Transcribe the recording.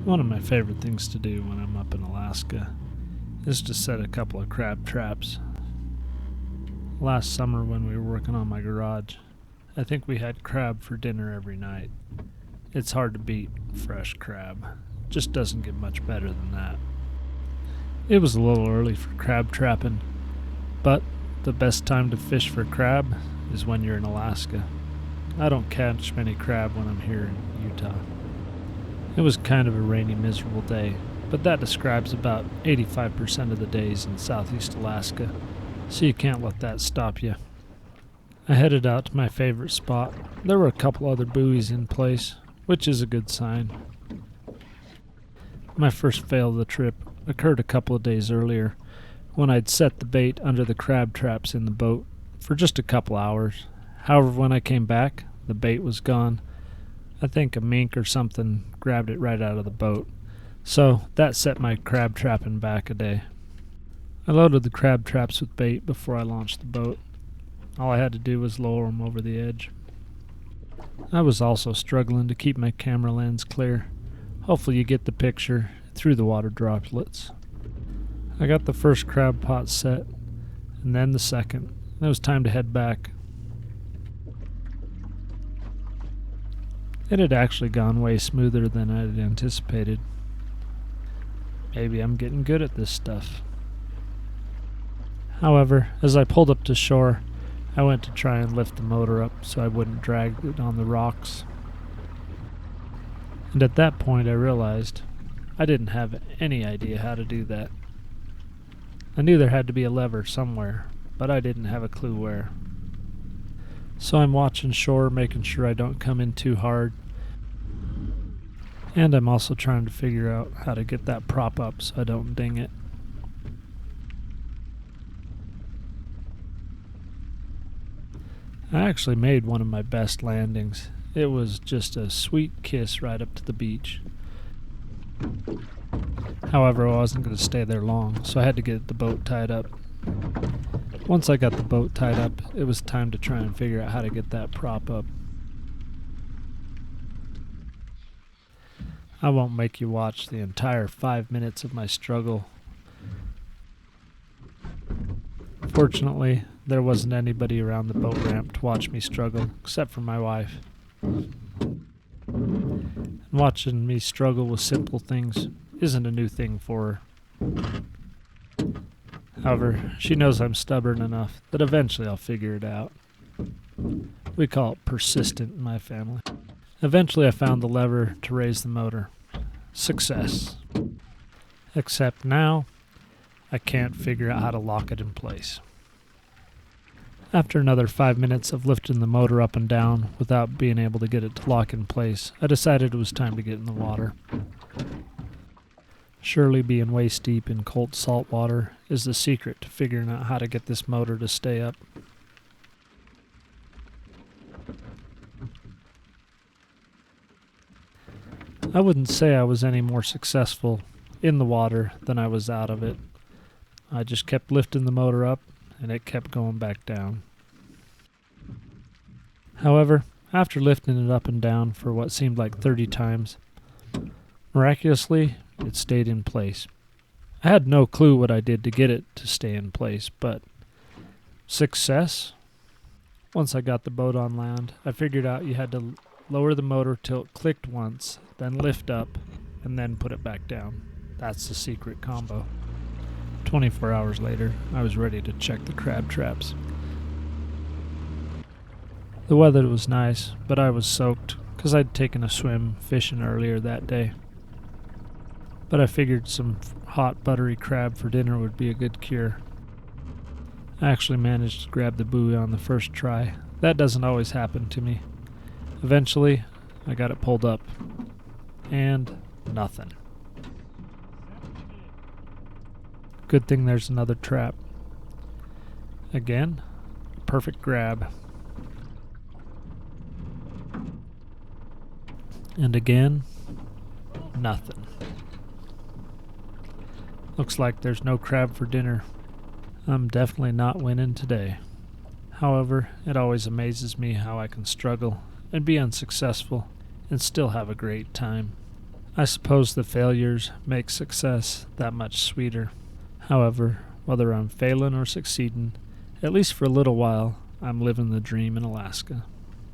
One of my favorite things to do when I'm up in Alaska is to set a couple of crab traps. Last summer when we were working on my garage, I think we had crab for dinner every night. It's hard to beat fresh crab. Just doesn't get much better than that. It was a little early for crab trapping, but the best time to fish for crab is when you're in Alaska. I don't catch many crab when I'm here in Utah. It was kind of a rainy, miserable day, but that describes about 85% of the days in southeast Alaska, so you can't let that stop you. I headed out to my favorite spot. There were a couple other buoys in place, which is a good sign. My first fail of the trip occurred a couple of days earlier, when I'd set the bait under the crab traps in the boat for just a couple hours. However, when I came back, the bait was gone. I think a mink or something grabbed it right out of the boat. So that set my crab trapping back a day. I loaded the crab traps with bait before I launched the boat. All I had to do was lower them over the edge. I was also struggling to keep my camera lens clear. Hopefully you get the picture through the water droplets. I got the first crab pot set, and then the second. It was time to head back. It had actually gone way smoother than I had anticipated. Maybe I'm getting good at this stuff. However, as I pulled up to shore, I went to try and lift the motor up so I wouldn't drag it on the rocks. And at that point I realized I didn't have any idea how to do that. I knew there had to be a lever somewhere, but I didn't have a clue where. So I'm watching shore, making sure I don't come in too hard. And I'm also trying to figure out how to get that prop up so I don't ding it. I actually made one of my best landings. It was just a sweet kiss right up to the beach. However, I wasn't going to stay there long, so I had to get the boat tied up. Once I got the boat tied up, it was time to try and figure out how to get that prop up. I won't make you watch the entire 5 minutes of my struggle. Fortunately, there wasn't anybody around the boat ramp to watch me struggle, except for my wife. And watching me struggle with simple things isn't a new thing for her. However, she knows I'm stubborn enough that eventually I'll figure it out. We call it persistent in my family. Eventually I found the lever to raise the motor. Success. Except now, I can't figure out how to lock it in place. After another 5 minutes of lifting the motor up and down without being able to get it to lock in place, I decided it was time to get in the water. Surely being waist deep in cold salt water is the secret to figuring out how to get this motor to stay up. I wouldn't say I was any more successful in the water than I was out of it. I just kept lifting the motor up, and it kept going back down. However, after lifting it up and down for what seemed like 30 times, miraculously, it stayed in place. I had no clue what I did to get it to stay in place, but success? Once I got the boat on land, I figured out you had to lower the motor till it clicked once, then lift up, and then put it back down. That's the secret combo. 24 hours later, I was ready to check the crab traps. The weather was nice, but I was soaked because I'd taken a swim fishing earlier that day. But I figured some hot, buttery crab for dinner would be a good cure. I actually managed to grab the buoy on the first try. That doesn't always happen to me. Eventually, I got it pulled up. And nothing. Good thing there's another trap. Again, perfect grab. And again, nothing. Looks like there's no crab for dinner. I'm definitely not winning today. However, it always amazes me how I can struggle and be unsuccessful and still have a great time. I suppose the failures make success that much sweeter. However, whether I'm failing or succeeding, at least for a little while, I'm living the dream in Alaska.